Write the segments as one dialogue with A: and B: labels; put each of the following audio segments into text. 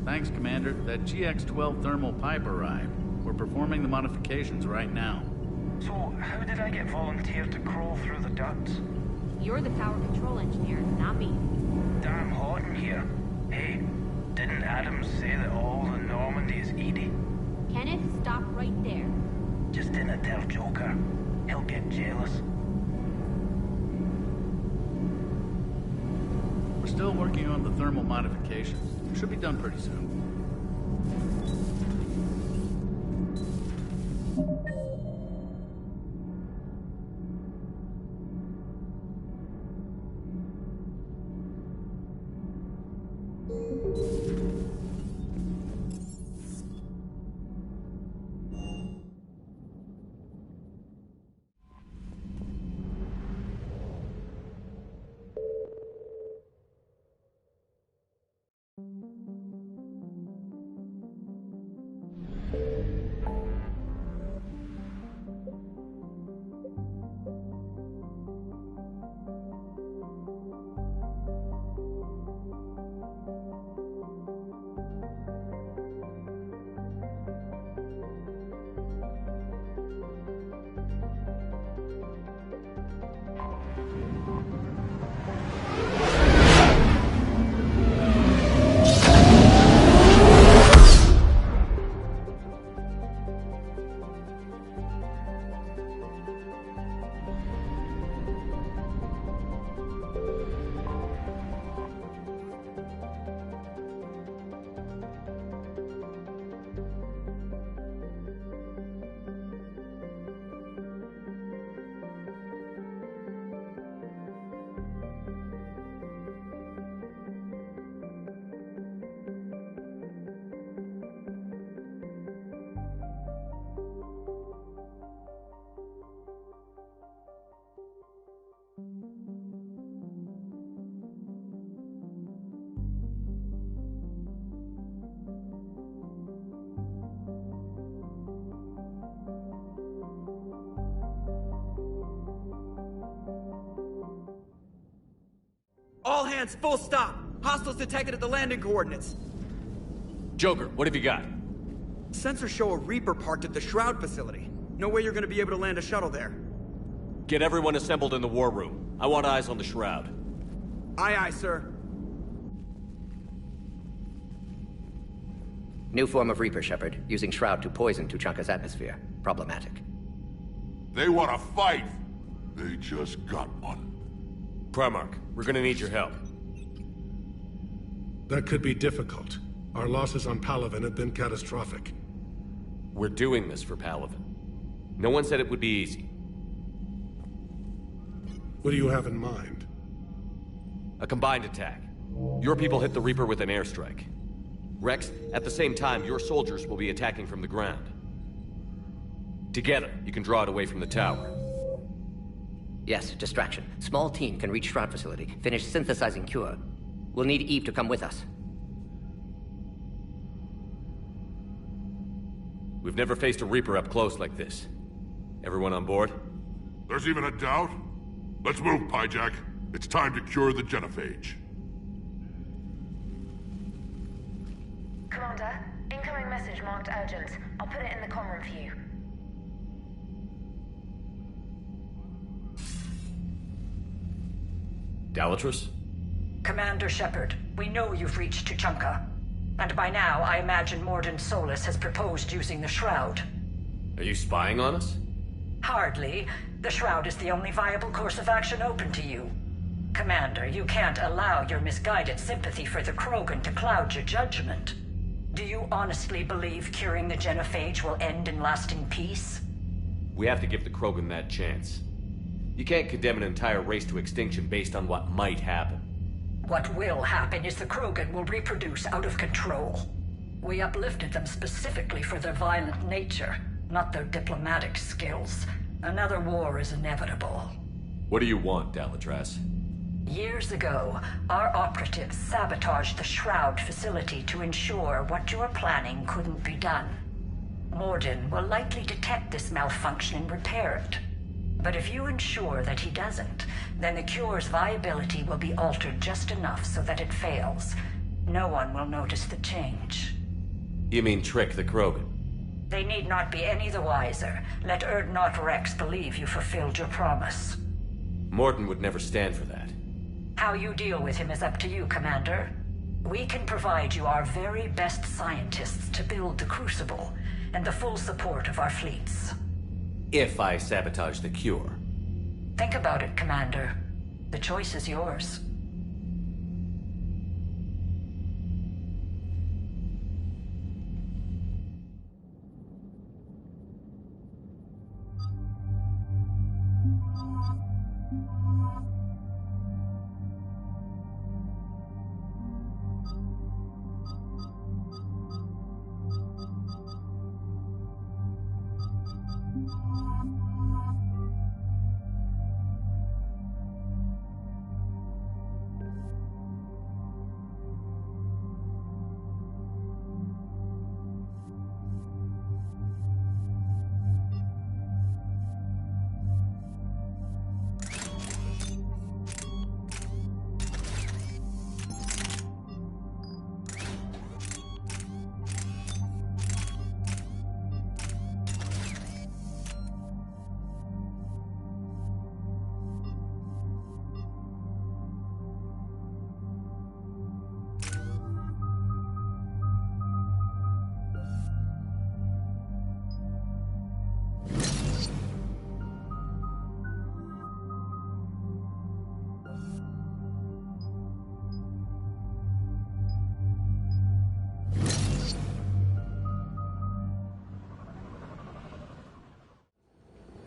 A: Thanks, Commander. That GX-12 thermal pipe arrived. We're performing the modifications right now.
B: So, how did I get volunteered to crawl through the ducts?
C: You're the power control engineer, not me.
B: Damn hot in here. Hey, didn't Adams say that all the Normandy is Edie?
C: Kenneth, stop right there.
B: Just didn't tell Joker. He'll get jealous.
A: We're still working on the thermal modifications. Should be done pretty soon.
D: All hands, full stop! Hostiles detected at the landing coordinates.
E: Joker, what have you got?
D: Sensors show a Reaper parked at the Shroud facility. No way you're gonna be able to land a shuttle there.
E: Get everyone assembled in the war room. I want eyes on the Shroud.
D: Aye, aye, sir.
F: New form of Reaper, Shepard, using Shroud to poison Tuchanka's atmosphere. Problematic.
G: They want to fight. They just got one.
E: Primarch, we're gonna need your help.
H: That could be difficult. Our losses on Palaven have been catastrophic.
E: We're doing this for Palaven. No one said it would be easy.
H: What do you have in mind?
E: A combined attack. Your people hit the Reaper with an airstrike. Rex, at the same time, your soldiers will be attacking from the ground. Together, you can draw it away from the tower.
F: Yes, distraction. Small team can reach Shroud facility, finish synthesizing cure. We'll need Eve to come with us.
E: We've never faced a Reaper up close like this. Everyone on board?
G: There's even a doubt? Let's move, Pyjack. It's time to cure the genophage.
I: Commander, incoming message marked urgent. I'll put it in the comm room for you.
E: Dalatrus?
J: Commander Shepard, we know you've reached Tuchanka. And by now, I imagine Morden Solus has proposed using the Shroud.
E: Are you spying on us?
J: Hardly. The Shroud is the only viable course of action open to you. Commander, you can't allow your misguided sympathy for the Krogan to cloud your judgment. Do you honestly believe curing the genophage will end in lasting peace?
E: We have to give the Krogan that chance. You can't condemn an entire race to extinction based on what might happen.
J: What will happen is the Krogan will reproduce out of control. We uplifted them specifically for their violent nature, not their diplomatic skills. Another war is inevitable.
E: What do you want, Dalatrus?
J: Years ago, our operatives sabotaged the Shroud facility to ensure what you were planning couldn't be done. Morden will likely detect this malfunction and repair it. But if you ensure that he doesn't, then the cure's viability will be altered just enough so that it fails. No one will notice the change.
E: You mean trick the Krogan?
J: They need not be any the wiser. Let Urdnot Rex believe you fulfilled your promise.
E: Morton would never stand for that.
J: How you deal with him is up to you, Commander. We can provide you our very best scientists to build the Crucible, and the full support of our fleets.
E: If I sabotage the cure.
J: Think about it, Commander. The choice is yours.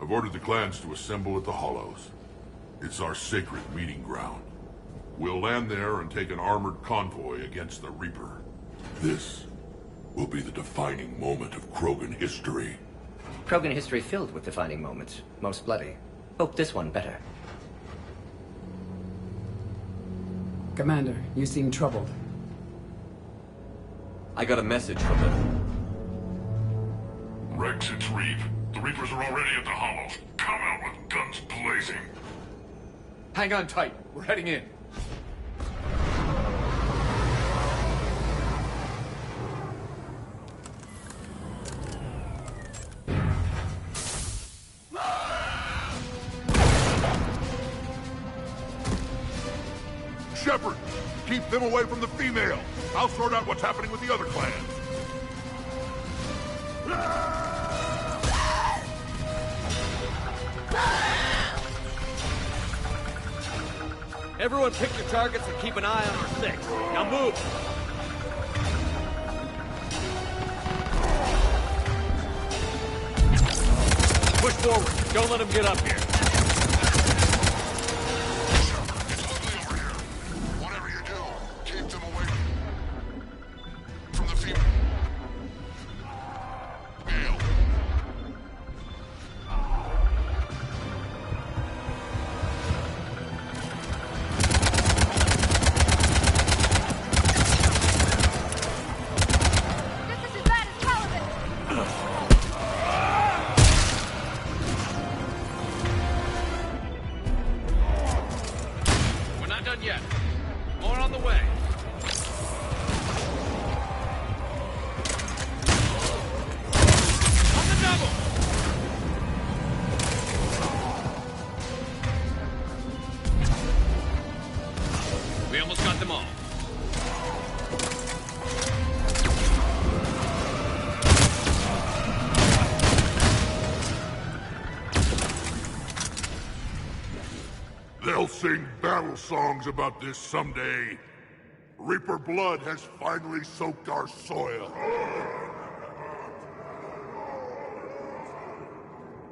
G: I've ordered the clans to assemble at the Hollows. It's our sacred meeting ground. We'll land there and take an armored convoy against the Reaper. This will be the defining moment of Krogan history.
F: Krogan history filled with defining moments. Most bloody. Hope this one better.
K: Commander, you seem troubled.
E: I got a message from them.
G: Rex, it's Reeve. The Reapers are already at the Hollows. Come out with guns blazing.
L: Hang on tight. We're heading in.
G: Shepard, keep them away from the female. I'll sort out what's happening with the other clans.
E: Everyone pick your targets and keep an eye on our six. Now move! Push forward. Don't let them get up here.
G: It's ugly over here. Whatever you do, keep them away from the female. They'll sing battle songs about this someday. Reaper blood has finally soaked our soil.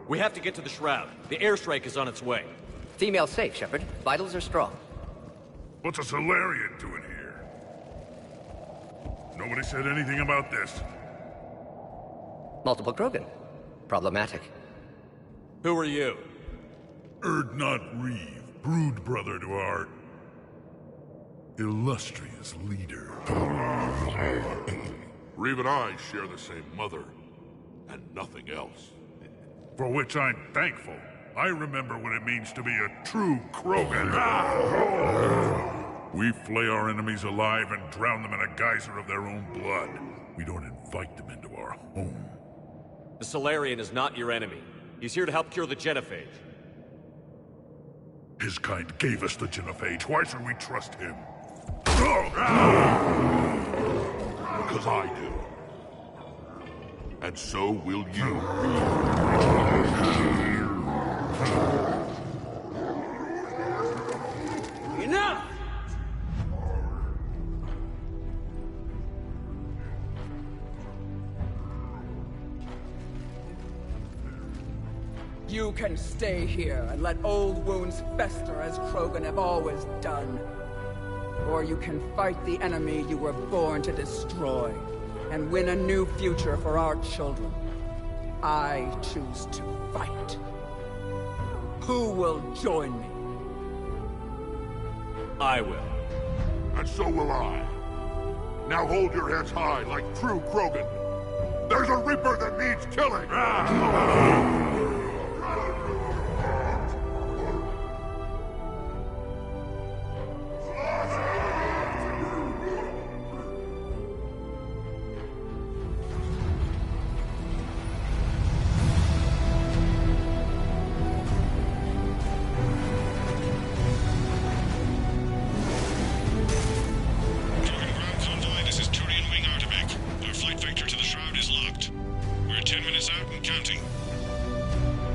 E: We have to get to the Shroud. The airstrike is on its way.
F: Female safe, Shepard. Vitals are strong.
G: What's a Solarian doing here? Nobody said anything about this.
F: Multiple Krogan. Problematic.
E: Who are you?
G: Urdnot Reeve, brood brother to our illustrious leader. Reeve and I share the same mother, and nothing else. For which I'm thankful. I remember what it means to be a true Krogan.
M: We flay our enemies alive and drown them in a geyser of their own blood. We don't invite them into our home.
E: The Solarian is not your enemy. He's here to help cure the genophage.
M: His kind gave us the genophage. Why should we trust him?
G: Because I do. And so will you.
D: Enough!
K: You can stay here and let old wounds fester as Krogan have always done. Or you can fight the enemy you were born to destroy, and win a new future for our children. I choose to fight. Who will join me?
E: I will.
G: And so will I. Now hold your heads high like true Krogan. There's a Reaper that needs killing!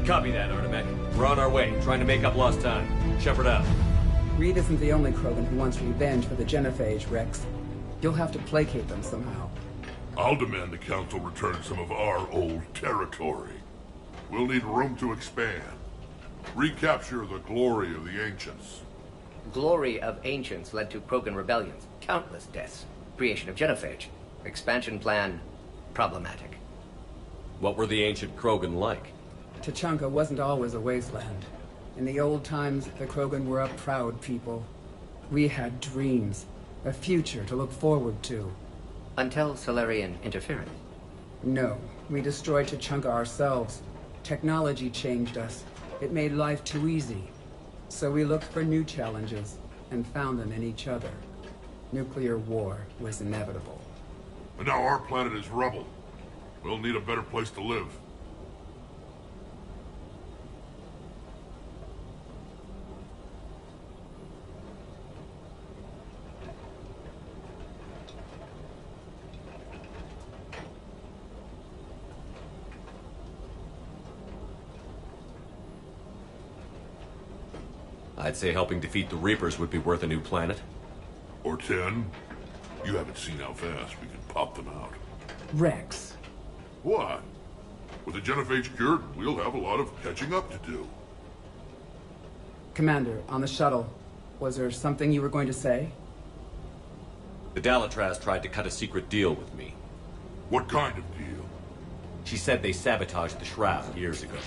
E: Copy that, Artemek. We're on our way, trying to make up lost time. Shepard out.
K: Reed isn't the only Krogan who wants revenge for the genophage, Rex. You'll have to placate them somehow.
G: I'll demand the Council return some of our old territory. We'll need room to expand. Recapture the glory of the Ancients.
F: Glory of Ancients led to Krogan rebellions, countless deaths, creation of genophage. Expansion plan, problematic.
E: What were the ancient Krogan like?
K: Tuchanka wasn't always a wasteland. In the old times, the Krogan were a proud people. We had dreams, a future to look forward to.
F: Until Solarian interference?
K: No, we destroyed Tuchanka ourselves. Technology changed us. It made life too easy. So we looked for new challenges, and found them in each other. Nuclear war was inevitable.
G: And now our planet is rubble. We'll need a better place to live.
E: I'd say helping defeat the Reapers would be worth a new planet.
G: Or 10. You haven't seen how fast we can pop them out.
K: Rex.
G: What? With the genophage cured, we'll have a lot of catching up to do.
K: Commander, on the shuttle, was there something you were going to say?
E: The Dalatraz tried to cut a secret deal with me.
G: What kind of deal?
E: She said they sabotaged the Shroud years ago.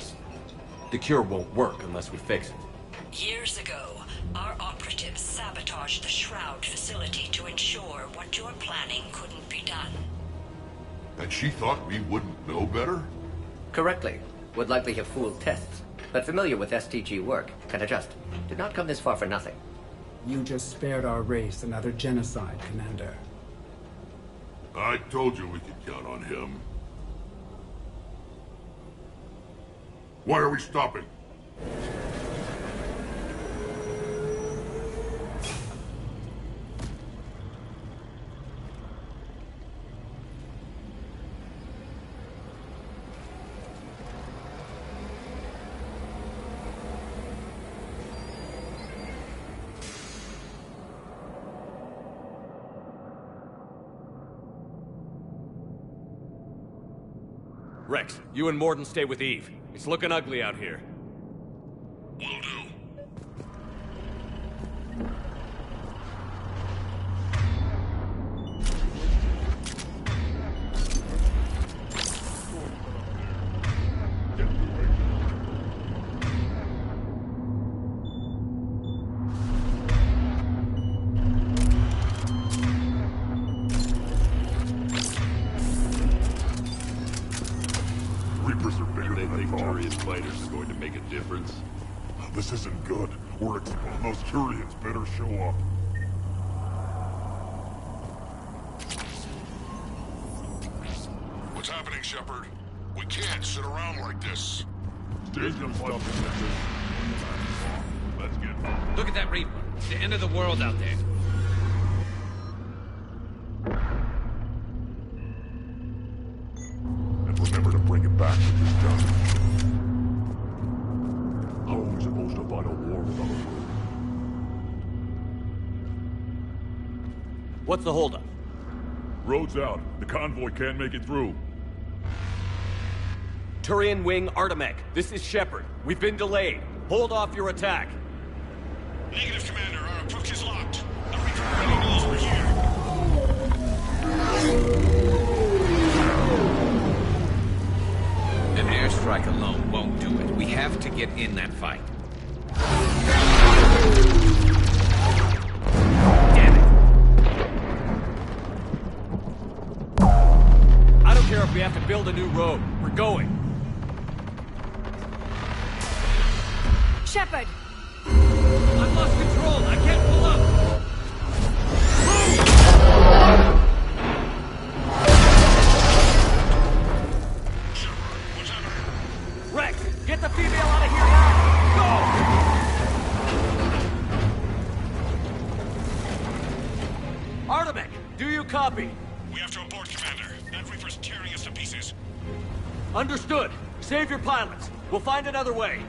E: The cure won't work unless we fix it.
J: Years ago, our operatives sabotaged the Shroud facility to ensure what you're planning couldn't be done.
G: And she thought we wouldn't know better?
F: Correctly. Would likely have fooled tests, but familiar with STG work, can adjust. Did not come this far for nothing.
K: You just spared our race another genocide, Commander.
G: I told you we could count on him. Why are we stopping?
E: Rex, you and Morden stay with Eve. It's looking ugly out here.
G: Will do. This isn't good. We're exposed. Those Turians better show up. saying, Shepard? We can't sit around like this.
M: There's some stuff in there. Let's get...
N: Look at that Reaper. The end of the world out there.
M: And remember to bring it back when you're done. How are we supposed to fight a war without a road?
E: What's the holdup?
M: Road's out. The convoy can't make it through.
E: Turian Wing Artemek, this is Shepard. We've been delayed. Hold off your attack.
G: Negative, Commander. Our approach is locked. The Reaper already knows we're here.
N: An airstrike alone won't do it. We have to get in that fight. Damn it!
E: I don't care if we have to build a new road. We're going.
C: Shepard!
N: I've lost control. I can't pull up.
E: Rex, get the female out of here now! Go! Artemek, do you copy?
G: We have to abort, Commander. That Reaper's tearing us to pieces.
E: Understood. Save your pilots. We'll find another way.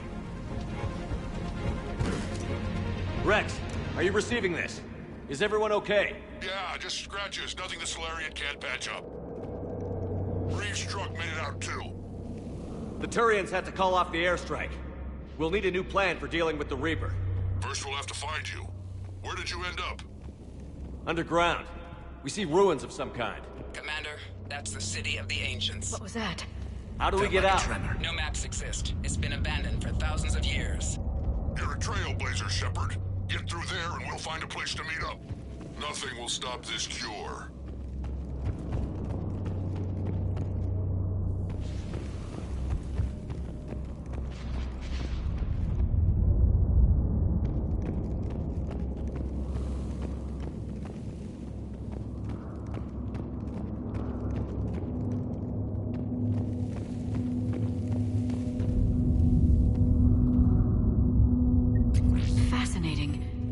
E: Rex, are you receiving this? Is everyone okay?
G: Yeah, just scratches. Nothing the Solarian can't patch up. Reeves' truck made it out too.
E: The Turians had to call off the airstrike. We'll need a new plan for dealing with the Reaper.
G: First we'll have to find you. Where did you end up?
E: Underground. We see ruins of some kind.
O: Commander, that's the city of the Ancients.
C: What was that?
E: How do we get out?
O: No maps exist. It's been abandoned for thousands of years.
G: You're a trailblazer, Shepard. Get through there and we'll find a place to meet up. Nothing will stop this cure.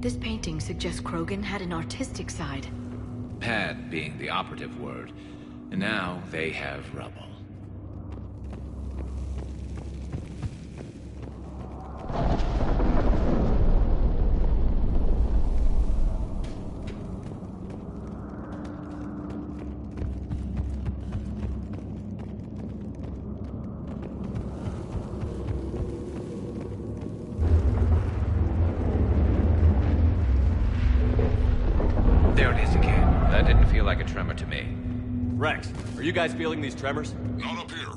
C: This painting suggests Krogan had an artistic side.
N: Had being the operative word. And now they have rubble. There it is again. That didn't feel like a tremor to me.
E: Rex, are you guys feeling these tremors?
G: Not up here.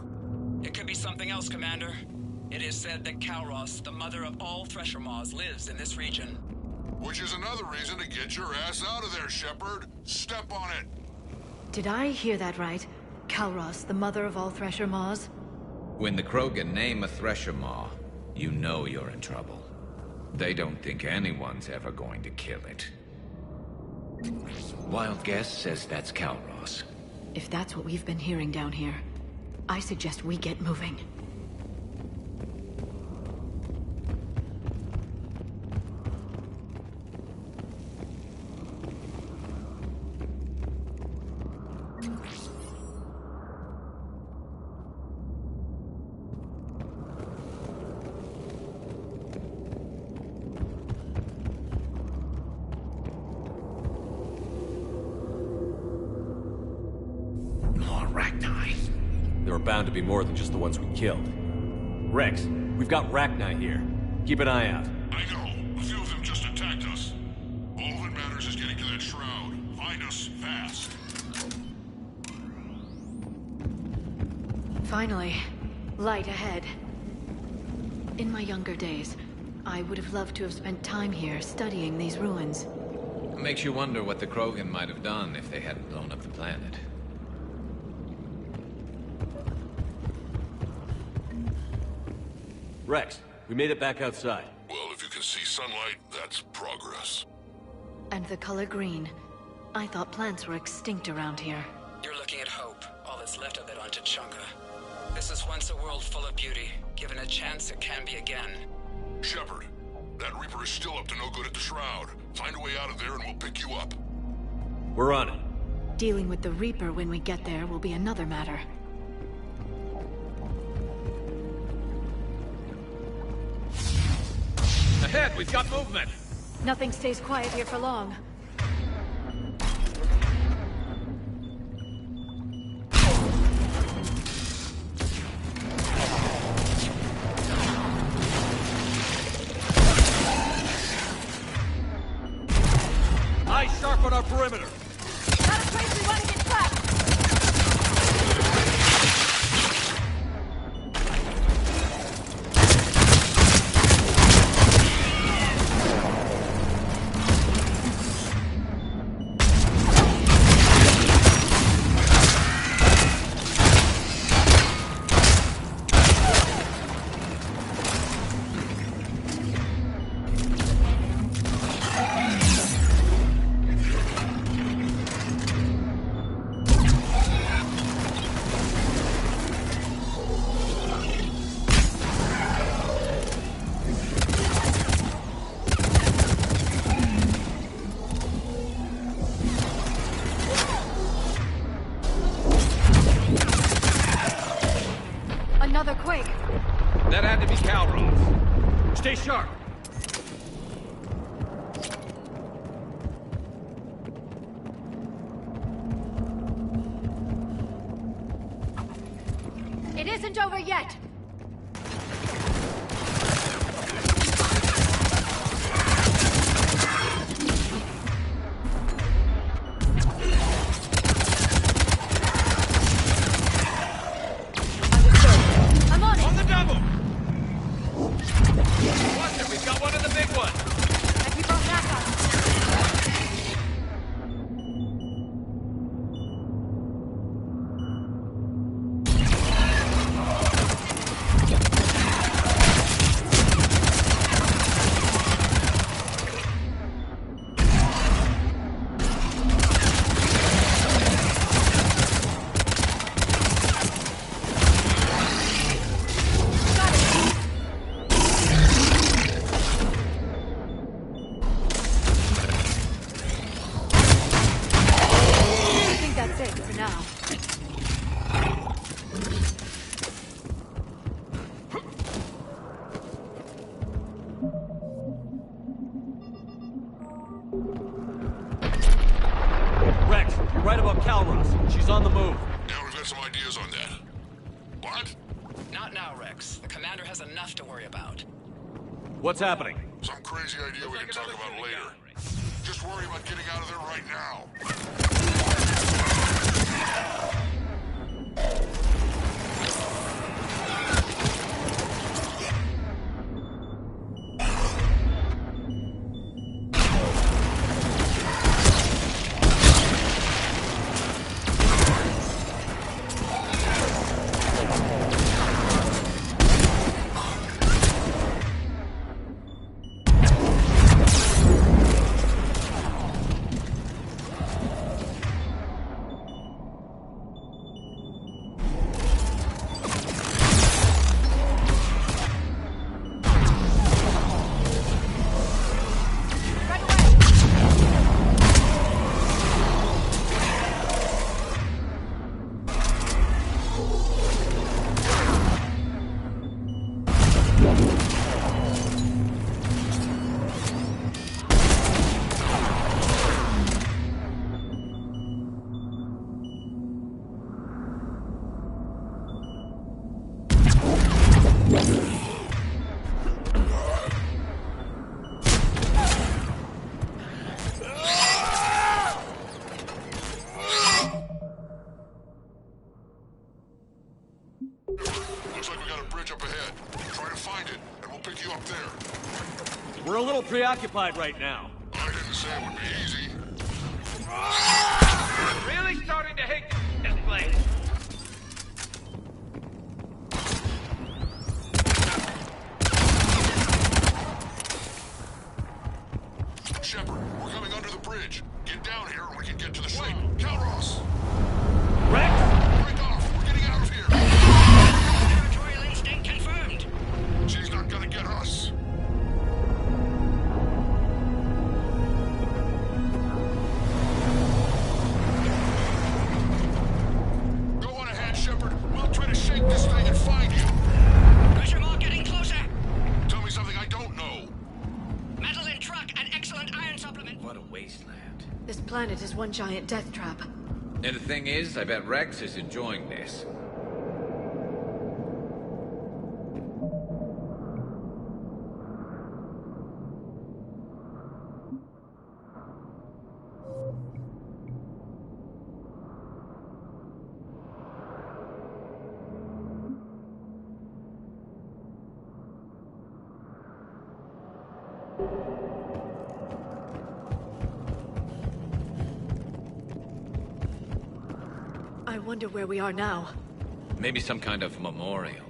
O: It could be something else, Commander. It is said that Kalros, the mother of all Thresher Maws, lives in this region.
G: Which is another reason to get your ass out of there, Shepard. Step on it.
C: Did I hear that right? Kalros, the mother of all Thresher Maws?
N: When the Krogan name a Thresher Maw, you know you're in trouble. They don't think anyone's ever going to kill it. Wild guess says that's Kalros.
C: If that's what we've been hearing down here, I suggest we get moving.
E: There are bound to be more than just the ones we killed. Rex, we've got Rachni here. Keep an eye out.
G: I know. A few of them just attacked us. All that matters is getting to that shroud. Find us fast.
C: Finally, light ahead. In my younger days, I would have loved to have spent time here studying these ruins.
N: It makes you wonder what the Krogan might have done if they hadn't blown up the planet.
E: Rex, we made it back outside.
G: Well, if you can see sunlight, that's progress.
C: And the color green. I thought plants were extinct around here.
O: You're looking at hope. All that's left of it on Tachanka. This is once a world full of beauty. Given a chance, it can be again.
G: Shepard, that Reaper is still up to no good at the Shroud. Find a way out of there and we'll pick you up.
E: We're on it.
C: Dealing with the Reaper when we get there will be another matter.
E: Ahead, we've got movement!
C: Nothing stays quiet here for long.
E: Eyes sharp on our perimeter!
C: Not a place we want to get trapped! Another quake.
E: That had to be Calros. Stay sharp.
C: It isn't over yet.
E: Rex, you're right about Calros. She's on the move.
G: Yeah, we've got some ideas on that. What?
O: Not now, Rex. The commander has enough to worry about.
E: What's happening?
G: Some crazy idea we can talk about later. Just worry about getting out of there right now. Looks like we got a bridge up ahead. Try to find it, and we'll pick you up there.
E: We're a little preoccupied right now.
G: I didn't say it would be easy.
B: Really starting to hate this place.
G: Shepard, we're coming under the bridge. Get down here and we can get to the ship. Calros!
E: Rex!
G: Break off!
C: one giant death trap.
N: And the thing is, I bet Rex is enjoying this.
C: I wonder where we are now.
N: Maybe some kind of memorial.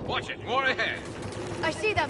P: Watch it, more ahead.
C: I see them!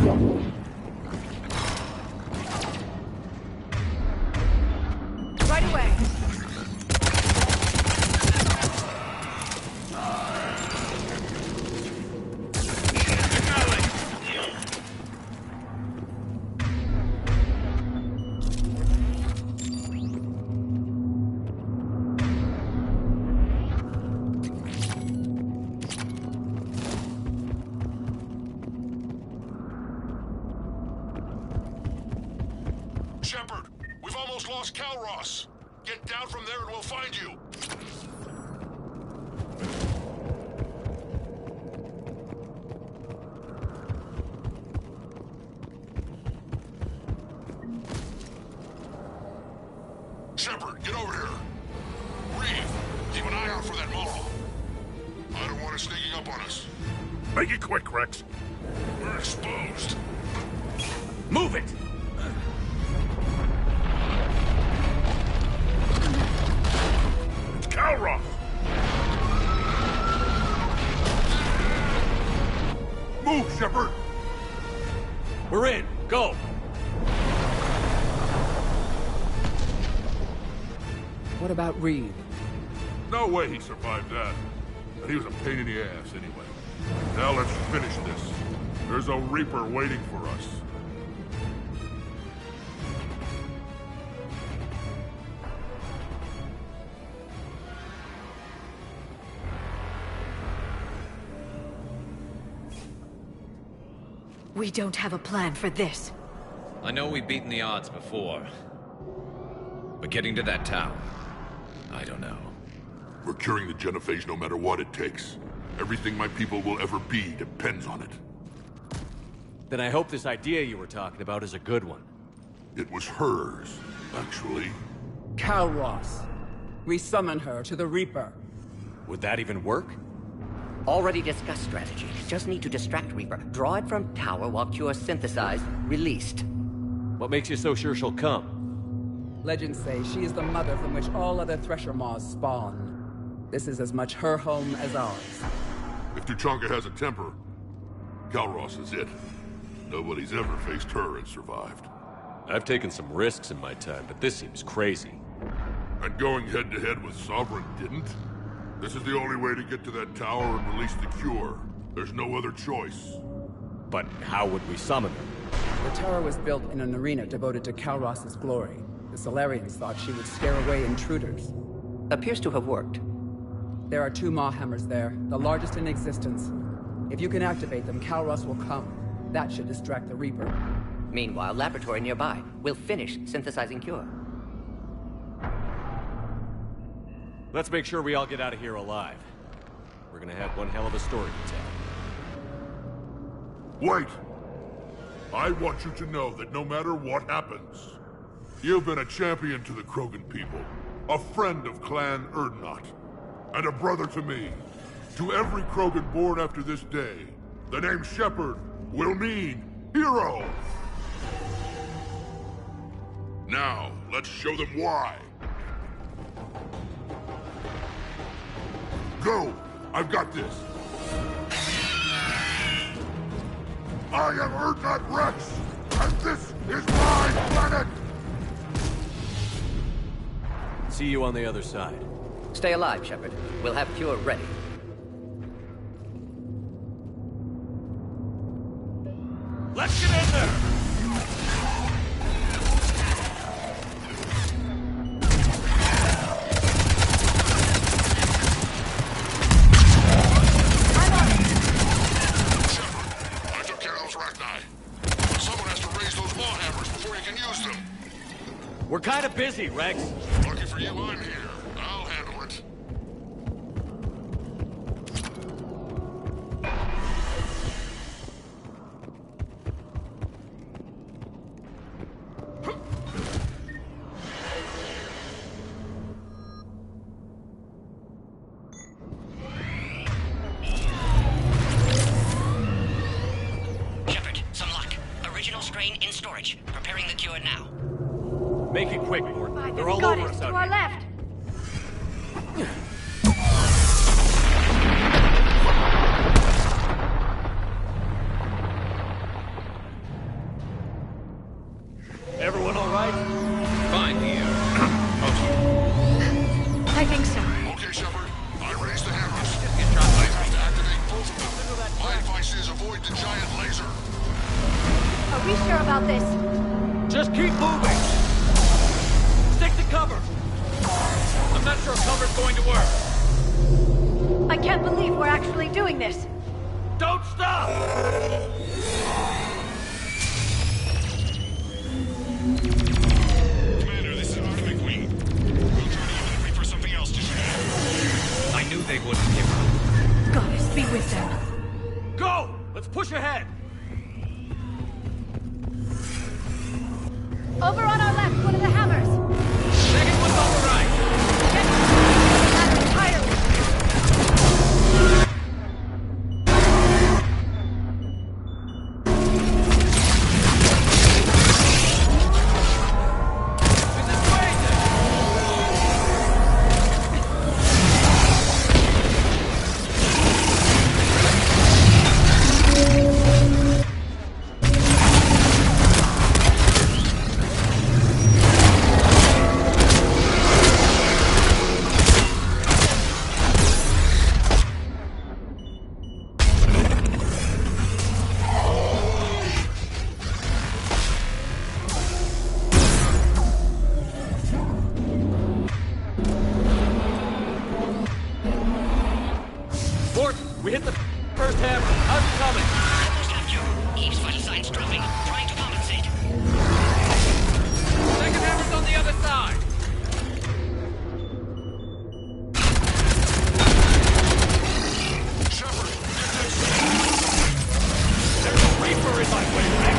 C: Right away.
M: Shepard, we've almost lost Calross. Get down from there and we'll find you. Shepard, get over here. Reeve, keep an eye out for that mall. I don't want it sneaking up on us.
H: Make it quick, Rex.
M: We're exposed.
E: Move it!
H: It's Calross!
M: Move, Shepard!
E: We're in. Go!
K: What about Reeve?
M: No way he survived that. But he was a pain in the ass anyway. Now let's finish this. There's a Reaper waiting for us.
C: We don't have a plan for this.
N: I know we've beaten the odds before. But getting to that tower, I don't know.
M: We're curing the genophage no matter what it takes. Everything my people will ever be depends on it.
E: Then I hope this idea you were talking about is a good one.
M: It was hers, actually.
K: Calross. We summon her to the Reaper.
E: Would that even work?
F: Already discussed strategy. Just need to distract Reaper. Draw it from tower while Cure synthesized, released.
E: What makes you so sure she'll come?
K: Legends say she is the mother from which all other Thresher Maws spawn. This is as much her home as ours.
M: If Tuchanka has a temper, Calross is it. Nobody's ever faced her and survived.
E: I've taken some risks in my time, but this seems crazy.
M: And going head-to-head with Sovereign didn't? This is the only way to get to that tower and release the Cure. There's no other choice.
E: But how would we summon her?
K: The tower was built in an arena devoted to Calross's glory. The Solarians thought she would scare away intruders.
F: Appears to have worked.
K: There are 2 Maw hammers there, the largest in existence. If you can activate them, Calross will come. That should distract the Reaper.
F: Meanwhile, laboratory nearby. We'll finish synthesizing Cure.
E: Let's make sure we all get out of here alive. We're gonna have one hell of a story to tell.
M: Wait! I want you to know that no matter what happens, you've been a champion to the Krogan people, a friend of Clan Erdnot, and a brother to me. To every Krogan born after this day, the name Shepard will mean hero! Now, let's show them why. Go! I've got this! I am Erdnot Rex, and this is my planet!
E: See you on the other side.
F: Stay alive, Shepard. We'll have Cure ready.
E: Let's get in there! We're kind of busy, Rex.
M: Lucky for you, I'm here. I'll handle it.
Q: Shepard, some luck. Original strain in storage. Preparing the cure now.
E: Make it quick, Mort. They're all over us out
C: to our
E: here.
C: left.
M: the giant laser.
C: Are we sure about this?
E: Just keep moving! Stick to cover! I'm not sure cover's going to work.
C: I can't believe we're actually doing this.
E: Don't stop!
R: Commander, this is Artemis Queen. We'll try to use the Reaper something else to shoot.
N: I knew they wouldn't give up.
C: Goddess be with them.
E: Go! Let's push ahead!
C: Over on our left, one of the hammers.
E: Second one's on the right.
C: Get the hammer entirely.
E: We hit the first hammer. How's it coming?
Q: Almost have you. Eve's vital signs dropping. Trying to compensate.
E: Second hammer's on the other side.
M: Shepard,
E: There's a Reaper in my way, Rex.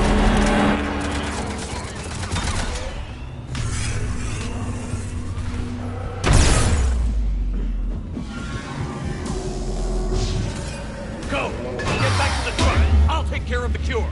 E: Go! Get back to the truck! I'll take care of the cure!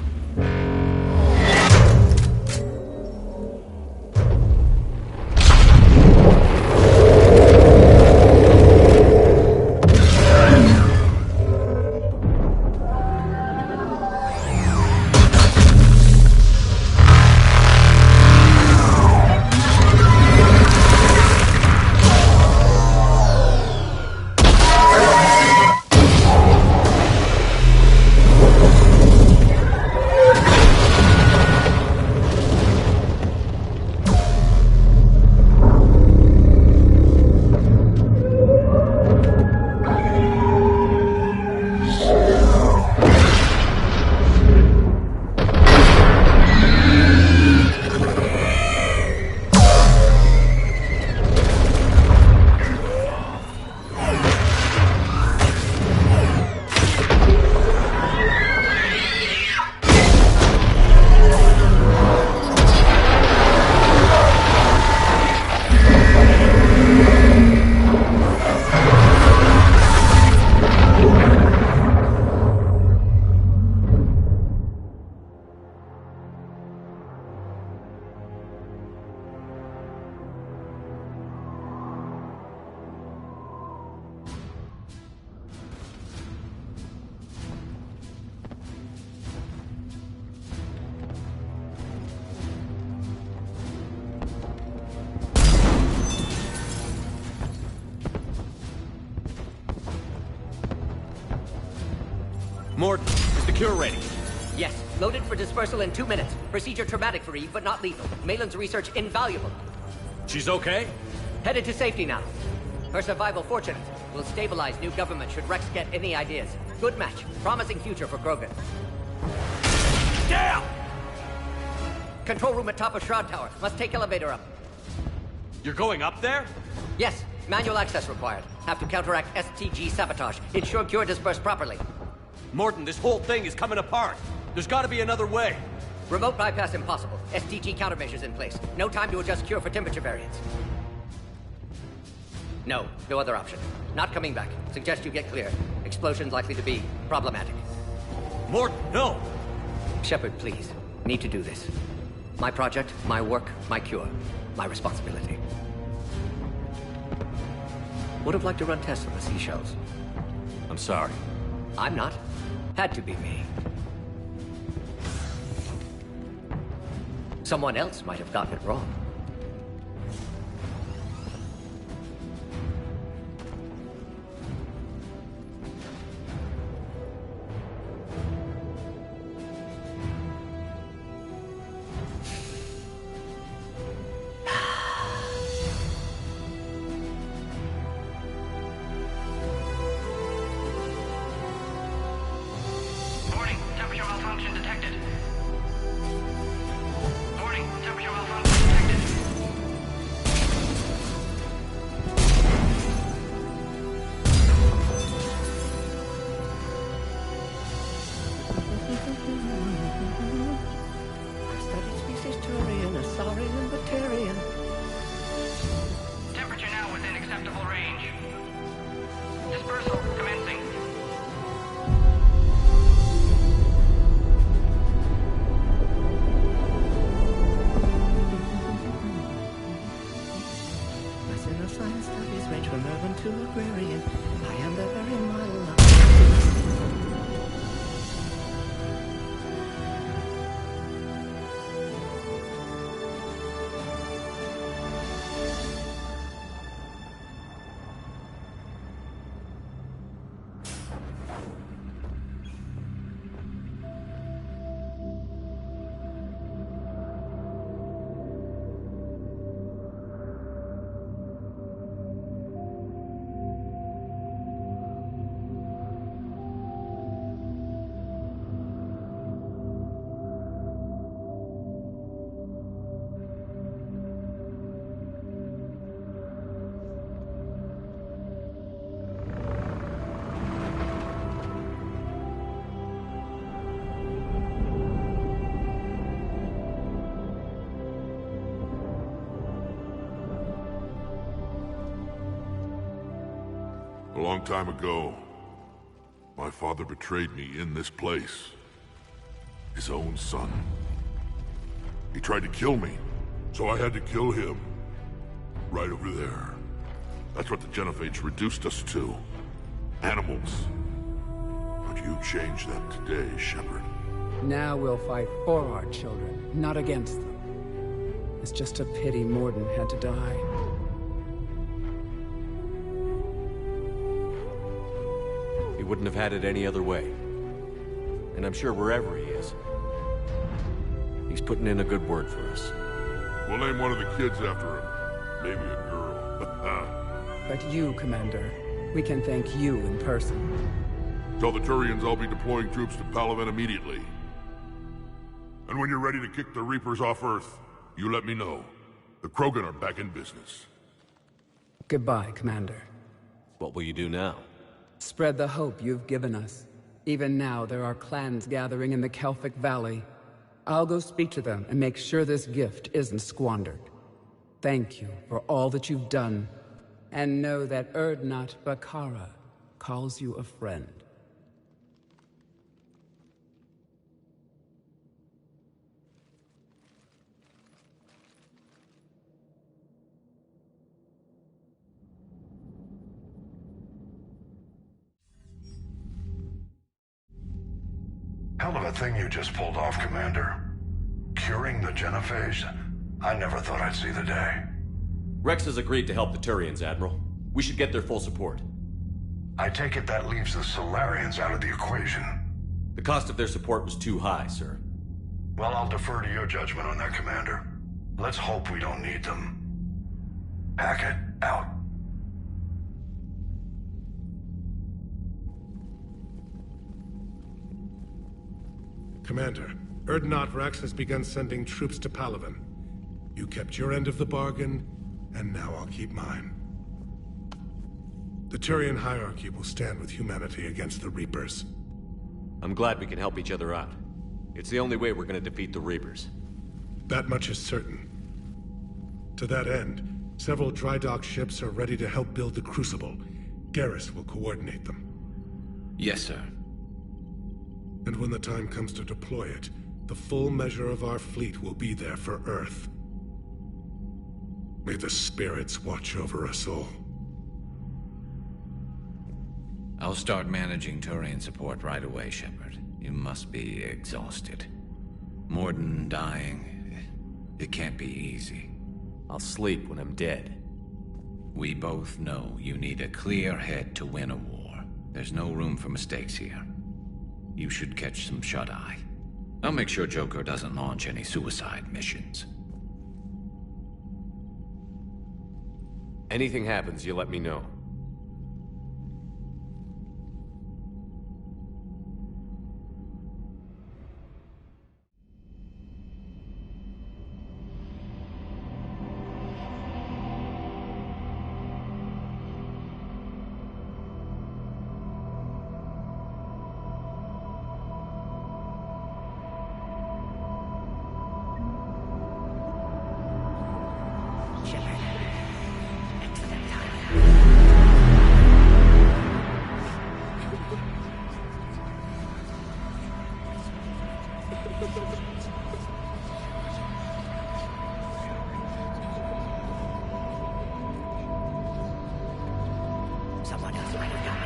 E: Mort, is the cure ready?
F: Yes, loaded for dispersal in 2 minutes. Procedure traumatic for Eve, but not lethal. Malin's research invaluable.
E: She's okay?
F: Headed to safety now. Her survival fortunate. Will stabilize new government should Rex get any ideas. Good match. Promising future for Krogan.
E: Down!
F: Control room at top of Shroud Tower. Must take elevator up.
E: You're going up there?
F: Yes, manual access required. Have to counteract STG sabotage. Ensure cure dispersed properly.
E: Morton, this whole thing is coming apart. There's gotta be another way.
F: Remote bypass impossible. STG countermeasures in place. No time to adjust cure for temperature variance. No other option. Not coming back. Suggest you get clear. Explosion's likely to be problematic.
E: Morton, no!
F: Shepard, please. Need to do this. My project, my work, my cure. My responsibility. Would have liked to run tests on the seashells.
E: I'm sorry.
F: I'm not. Had to be me. Someone else might have gotten it wrong.
G: long time ago, my father betrayed me in this place. His own son. He tried to kill me, so I had to kill him. Right over there. That's what the Genophages reduced us to. Animals. But you changed them today, Shepard.
K: Now we'll fight for our children, not against them. It's just a pity Morden had to die.
E: He wouldn't have had it any other way. And I'm sure wherever he is, he's putting in a good word for us.
G: We'll name one of the kids after him. Maybe a girl.
K: But you, Commander, we can thank you in person.
G: Tell the Turians I'll be deploying troops to Palaven immediately. And when you're ready to kick the Reapers off Earth, you let me know. The Krogan are back in business.
K: Goodbye, Commander.
E: What will you do now?
K: Spread the hope you've given us. Even now, there are clans gathering in the Kelphic Valley. I'll go speak to them and make sure this gift isn't squandered. Thank you for all that you've done. And know that Urdnot Bakara calls you a friend.
S: Hell of a thing you just pulled off, Commander. Curing the Genophage? I never thought I'd see the day.
E: Rex has agreed to help the Turians, Admiral. We should get their full support.
S: I take it that leaves the Solarians out of the equation.
E: The cost of their support was too high, sir.
S: Well, I'll defer to your judgment on that, Commander. Let's hope we don't need them. Hackett, out.
H: Commander, Urdnot Rex has begun sending troops to Palaven. You kept your end of the bargain, and now I'll keep mine. The Turian hierarchy will stand with humanity against the Reapers.
E: I'm glad we can help each other out. It's the only way we're gonna defeat the Reapers.
H: That much is certain. To that end, several dry dock ships are ready to help build the Crucible. Garrus will coordinate them.
N: Yes, sir.
H: And when the time comes to deploy it, the full measure of our fleet will be there for Earth. May the spirits watch over us all.
N: I'll start managing Turian support right away, Shepard. You must be exhausted. Morden dying, it can't be easy.
E: I'll sleep when I'm dead.
N: We both know you need a clear head to win a war. There's no room for mistakes here. You should catch some shut-eye. I'll make sure Joker doesn't launch any suicide missions.
E: Anything happens, you let me know.
Q: Someone else might have died.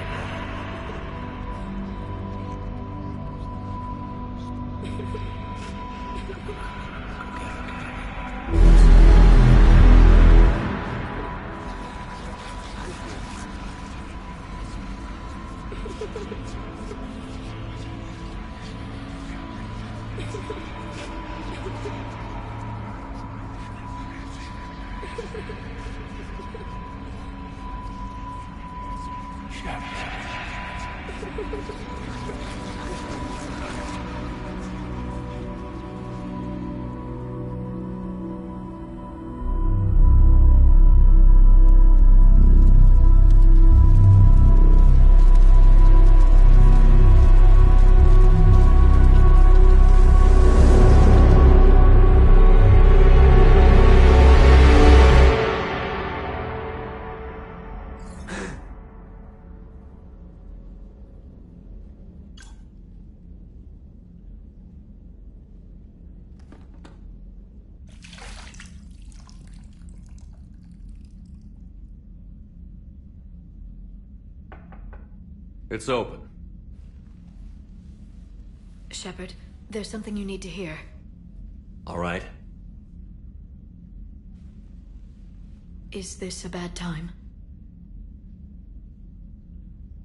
E: It's open.
C: Shepard, there's something you need to hear.
E: All right.
C: Is this a bad time?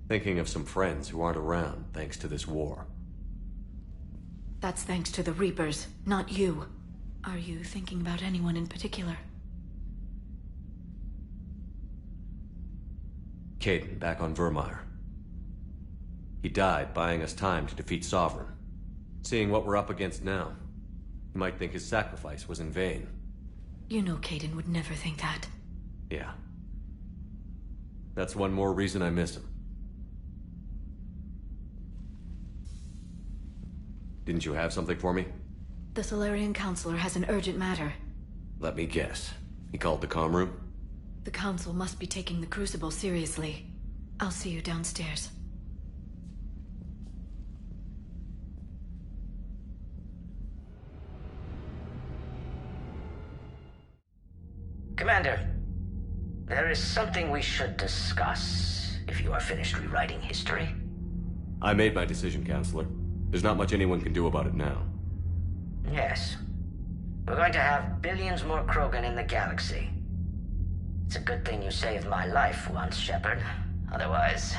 E: Thinking of some friends who aren't around thanks to this war.
C: That's thanks to the Reapers, not you. Are you thinking about anyone in particular?
E: Caden, back on Vermeer. He died buying us time to defeat Sovereign. Seeing what we're up against now, you might think his sacrifice was in vain.
C: You know Caden would never think that.
E: Yeah. That's one more reason I miss him. Didn't you have something for me?
C: The Solarian Counselor has an urgent matter.
E: Let me guess. He called the comm room?
C: The Council must be taking the Crucible seriously. I'll see you downstairs.
Q: Commander, there is something we should discuss, if you are finished rewriting history.
E: I made my decision, Counselor. There's not much anyone can do about it now.
Q: Yes. We're going to have billions more Krogan in the galaxy. It's a good thing you saved my life once, Shepard. Otherwise,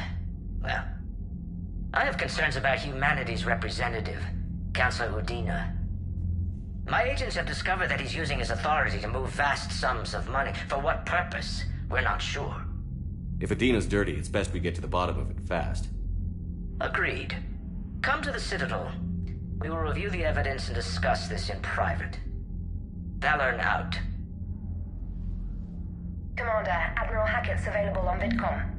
Q: well... I have concerns about humanity's representative, Councillor Udina. My agents have discovered that he's using his authority to move vast sums of money. For what purpose? We're not sure.
E: If Adina's dirty, it's best we get to the bottom of it fast.
Q: Agreed. Come to the Citadel. We will review the evidence and discuss this in private. Valorn out.
I: Commander, Admiral Hackett's available on VidCom.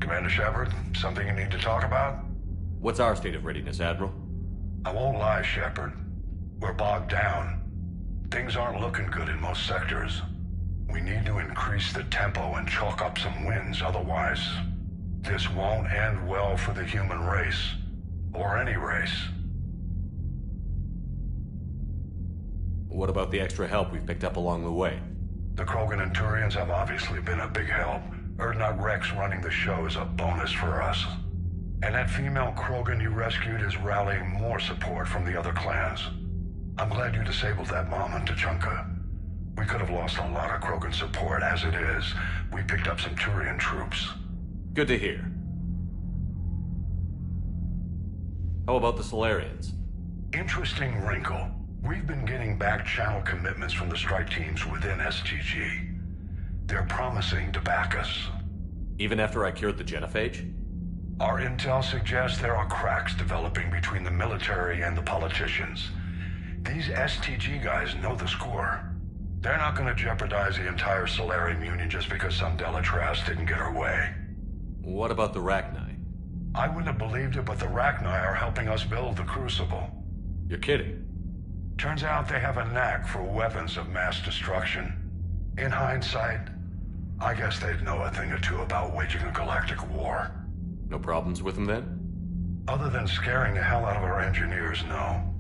S: Commander Shepard, something you need to talk about?
E: What's our state of readiness, Admiral?
S: I won't lie, Shepard. We're bogged down. Things aren't looking good in most sectors. We need to increase the tempo and chalk up some wins, otherwise this won't end well for the human race. Or any race.
E: What about the extra help we've picked up along the way?
S: The Krogan and Turians have obviously been a big help. Urdnot Rex running the show is a bonus for us. And that female Krogan you rescued is rallying more support from the other clans. I'm glad you disabled that bomb on Tachanka. We could have lost a lot of Krogan support. As it is, we picked up some Turian troops.
E: Good to hear. How about the Solarians?
S: Interesting wrinkle. We've been getting back-channel commitments from the strike teams within STG. They're promising to back us.
E: Even after I cured the genophage?
S: Our intel suggests there are cracks developing between the military and the politicians. These STG guys know the score. They're not going to jeopardize the entire Solarian Union just because some Delatras didn't get her way.
E: What about the Rachni?
S: I wouldn't have believed it, but the Rachni are helping us build the Crucible.
E: You're kidding.
S: Turns out they have a knack for weapons of mass destruction. In hindsight, I guess they'd know a thing or two about waging a galactic war.
E: No problems with them then?
S: Other than scaring the hell out of our engineers, no.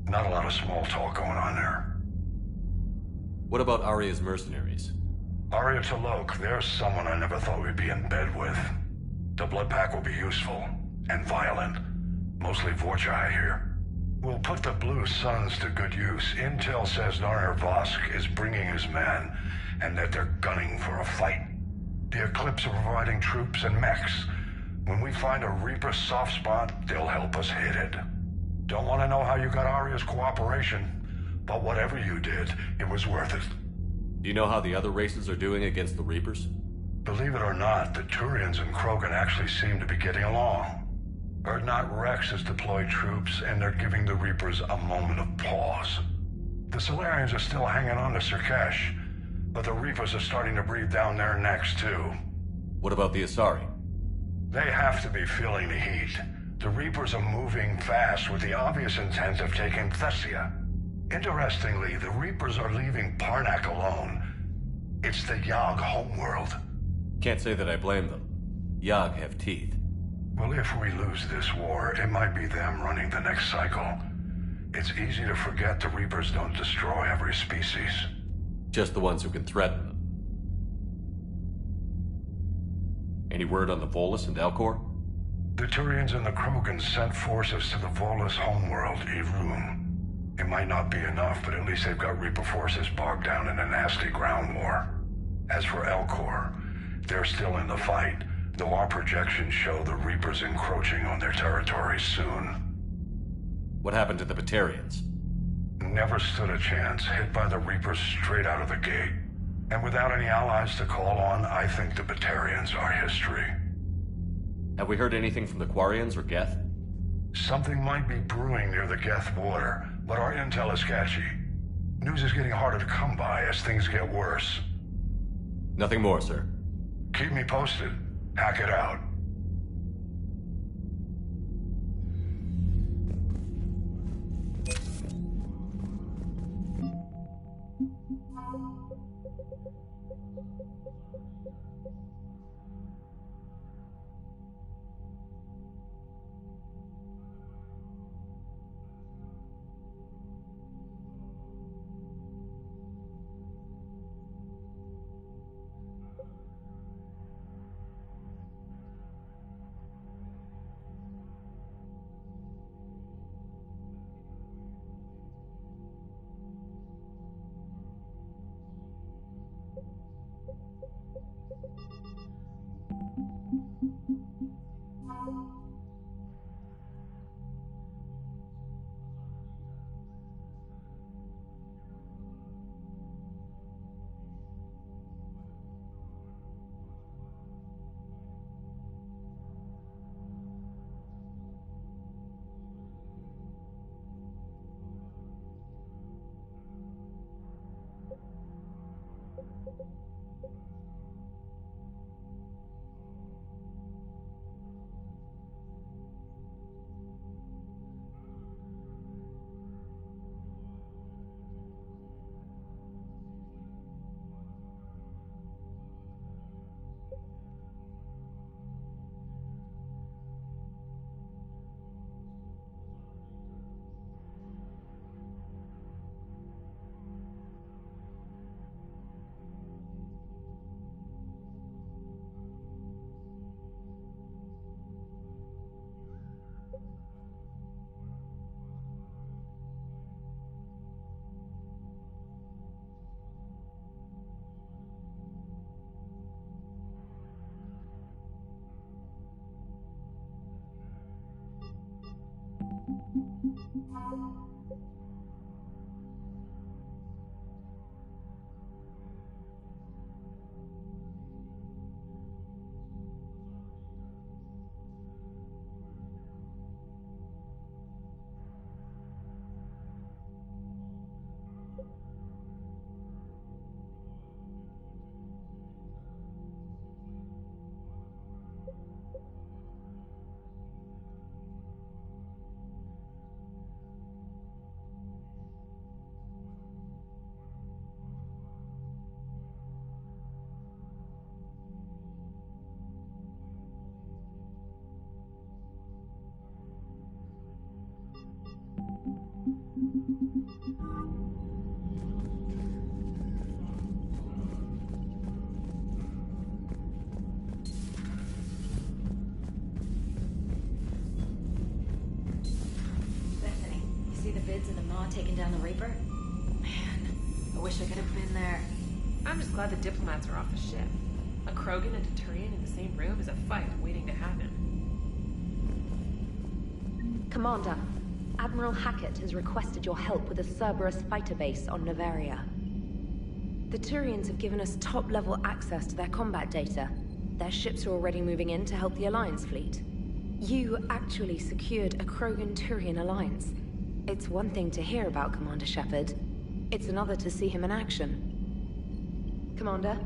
S: Not a lot of small talk going on there.
E: What about Aria's mercenaries?
S: Aria T'Loak, there's someone I never thought we'd be in bed with. The blood pack will be useful, and violent. Mostly Vorcha, I hear. We'll put the Blue Suns to good use. Intel says Narner Vosk is bringing his men, and that they're gunning for a fight. The Eclipse are providing troops and mechs. When we find a Reaper soft spot, they'll help us hit it. Don't want to know how you got Aria's cooperation, but whatever you did, it was worth it.
E: Do you know how the other races are doing against the Reapers?
S: Believe it or not, the Turians and Krogan actually seem to be getting along. Urdnot Rex has deployed troops, and they're giving the Reapers a moment of pause. The Solarians are still hanging on to Surkesh, but the Reapers are starting to breathe down their necks, too.
E: What about the Asari?
S: They have to be feeling the heat. The Reapers are moving fast with the obvious intent of taking Thessia. Interestingly, the Reapers are leaving Parnak alone. It's the Yogg homeworld.
E: Can't say that I blame them. Yogg have teeth.
S: Well, if we lose this war, it might be them running the next cycle. It's easy to forget the Reapers don't destroy every species.
E: Just the ones who can threaten them. Any word on the Volus and Elcor?
S: The Turians and the Krogan sent forces to the Volus homeworld, Irun. It might not be enough, but at least they've got Reaper forces bogged down in a nasty ground war. As for Elcor, they're still in the fight, though our projections show the Reapers encroaching on their territory soon.
E: What happened to the Batarians?
S: Never stood a chance, hit by the Reapers straight out of the gate. And without any allies to call on, I think the Batarians are history.
E: Have we heard anything from the Quarians or Geth?
S: Something might be brewing near the Geth border, but our intel is sketchy. News is getting harder to come by as things get worse.
E: Nothing more, sir.
S: Keep me posted. Hack it out.
C: Taking down the Reaper? Man, I wish I could have been there.
T: I'm just glad the diplomats are off the ship. A Krogan and a Turian in the same room is a fight waiting to happen.
U: Commander, Admiral Hackett has requested your help with a Cerberus fighter base on Novaria. The Turians have given us top-level access to their combat data. Their ships are already moving in to help the Alliance fleet. You actually secured a Krogan-Turian alliance. It's one thing to hear about Commander Shepard. It's another to see him in action. Commander?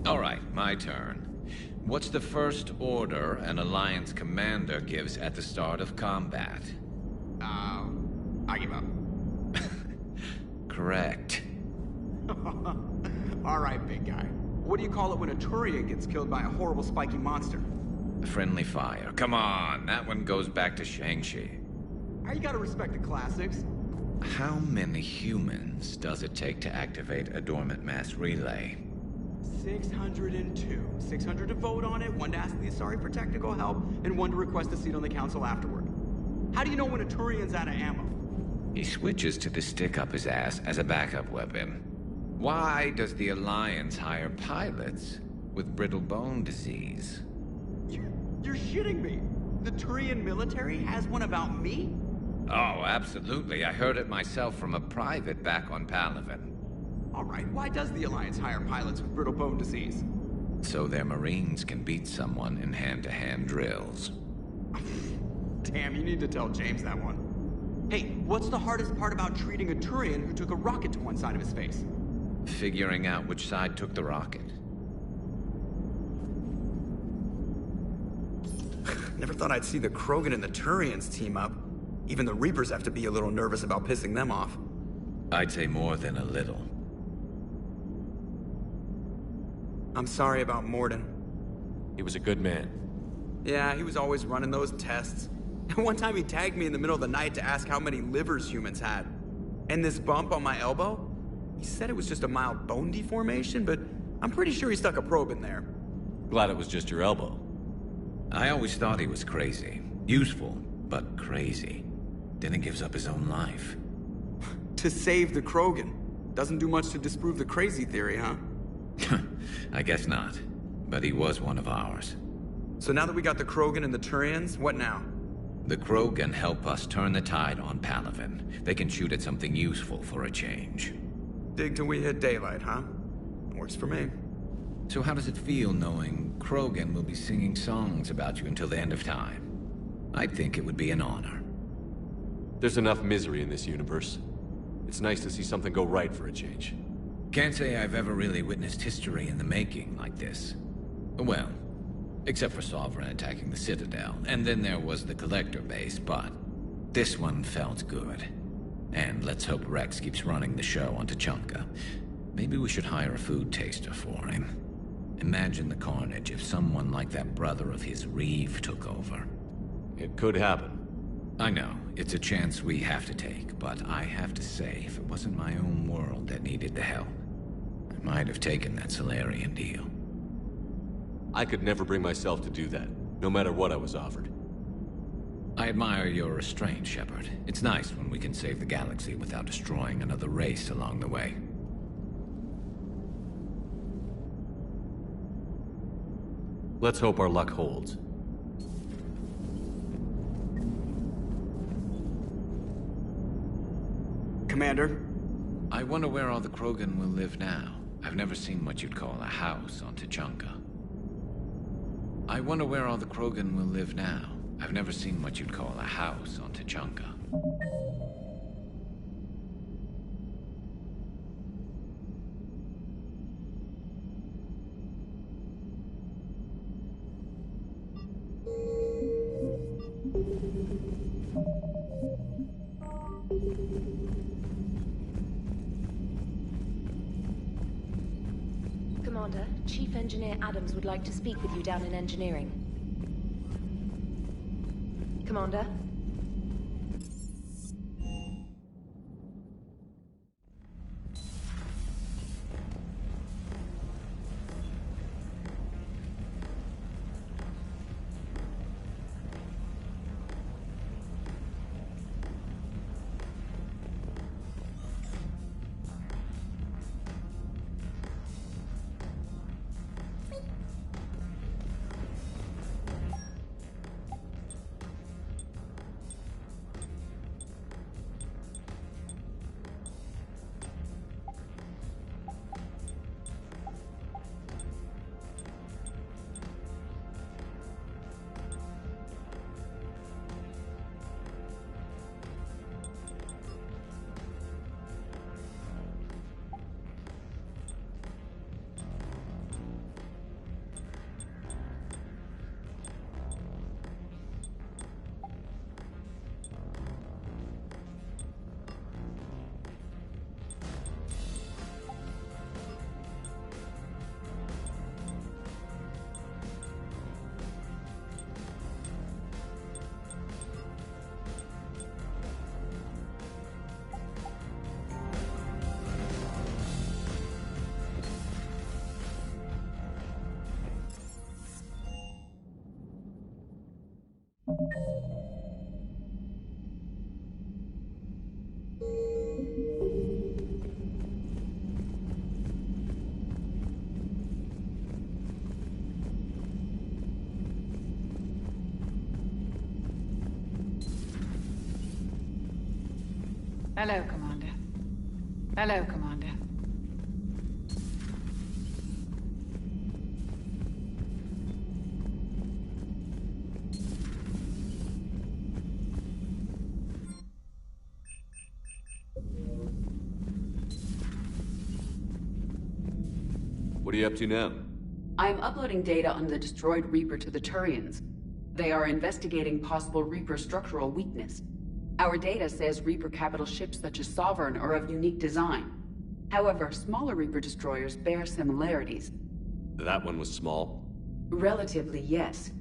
N: All right, my turn. What's the first order an Alliance commander gives at the start of combat?
D: I give up.
N: Correct.
D: All right, big guy. What do you call it when a Turian gets killed by a horrible spiky monster?
N: Friendly fire. Come on, that one goes back to Shang-Chi.
D: You gotta respect the classics.
N: How many humans does it take to activate a dormant mass relay?
D: 602. 600 to vote on it, 1 to ask the Asari for technical help, and 1 to request a seat on the council afterward. How do you know when a Turian's out of ammo?
N: He switches to the stick up his ass as a backup weapon. Why does the Alliance hire pilots with brittle bone disease?
D: You're shitting me. The Turian military has one about me?
N: Oh, absolutely. I heard it myself from a private back on Palaven.
D: All right, why does the Alliance hire pilots with brittle bone disease?
N: So their Marines can beat someone in hand-to-hand drills.
D: Damn, you need to tell James that one. Hey, what's the hardest part about treating a Turian who took a rocket to one side of his face?
N: Figuring out which side took the rocket.
D: Never thought I'd see the Krogan and the Turians team up. Even the Reapers have to be a little nervous about pissing them off.
N: I'd say more than a little.
D: I'm sorry about Morden.
E: He was a good man.
D: Yeah, he was always running those tests. And one time he tagged me in the middle of the night to ask how many livers humans had. And this bump on my elbow? He said it was just a mild bone deformation, but I'm pretty sure he stuck a probe in there.
E: Glad it was just your elbow.
N: I always thought he was crazy. Useful, but crazy. Then he gives up his own life.
D: To save the Krogan. Doesn't do much to disprove the crazy theory, huh?
N: I guess not. But he was one of ours.
D: So now that we got the Krogan and the Turians, what now?
N: The Krogan help us turn the tide on Palaven. They can shoot at something useful for a change.
D: Dig till we hit daylight, huh? Works for me.
N: So how does it feel knowing Krogan will be singing songs about you until the end of time? I think it would be an honor.
E: There's enough misery in this universe. It's nice to see something go right for a change.
N: Can't say I've ever really witnessed history in the making like this. Well, except for Sovereign attacking the Citadel, and then there was the Collector base, but this one felt good. And let's hope Rex keeps running the show on Tuchanka. Maybe we should hire a food taster for him. Imagine the carnage if someone like that brother of his, Reeve, took over.
E: It could happen.
N: I know, it's a chance we have to take, but I have to say, if it wasn't my own world that needed the help, I might have taken that Solarian deal.
E: I could never bring myself to do that, no matter what I was offered.
N: I admire your restraint, Shepard. It's nice when we can save the galaxy without destroying another race along the way.
E: Let's hope our luck holds.
D: Commander?
N: I wonder where all the Krogan will live now. I've never seen what you'd call a house on Tuchanka. I wonder where all the Krogan will live now. I've never seen what you'd call a house on Tuchanka.
U: Commander, Chief Engineer Adams would like to speak with you down in engineering. Commander?
K: Hello, Commander. Hello, Commander.
E: What are you up to now?
A: I am uploading data on the destroyed Reaper to the Turians. They are investigating possible Reaper structural weakness. Our data says Reaper capital ships such as Sovereign are of unique design. However, smaller Reaper destroyers bear similarities.
E: That one was small?
A: Relatively, yes.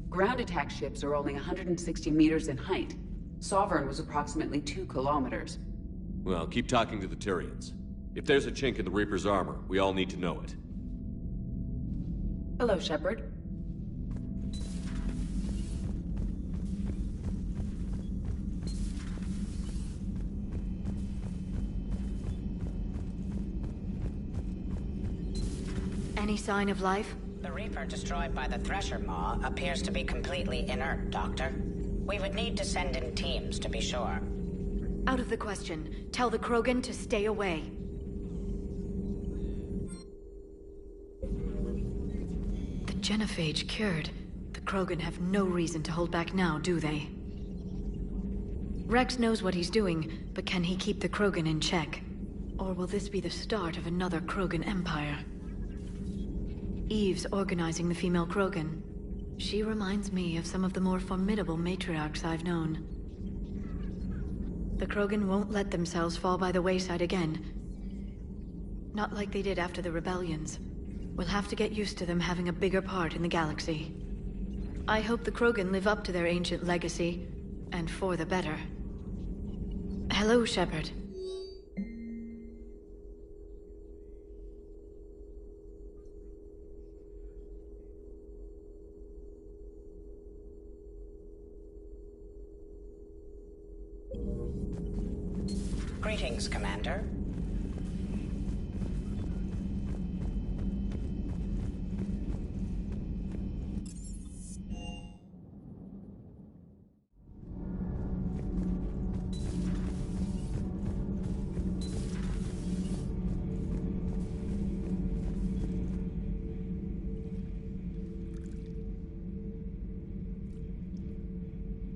A: Ground attack ships are only 160 meters in height. Sovereign was approximately 2 kilometers.
E: Well, keep talking to the Tyrians. If there's a chink in the Reaper's armor, we all need to know it.
A: Hello, Shepard.
C: Any sign of life?
Q: The Reaper destroyed by the Thresher Maw appears to be completely inert, Doctor. We would need to send in teams to be sure.
C: Out of the question. Tell the Krogan to stay away. The genophage cured. The Krogan have no reason to hold back now, do they? Rex knows what he's doing, but can he keep the Krogan in check? Or will this be the start of another Krogan empire? Eve's organizing the female Krogan. She reminds me of some of the more formidable matriarchs I've known. The Krogan won't let themselves fall by the wayside again. Not like they did after the rebellions. We'll have to get used to them having a bigger part in the galaxy. I hope the Krogan live up to their ancient legacy, and for the better. Hello, Shepard.
Q: Greetings, Commander.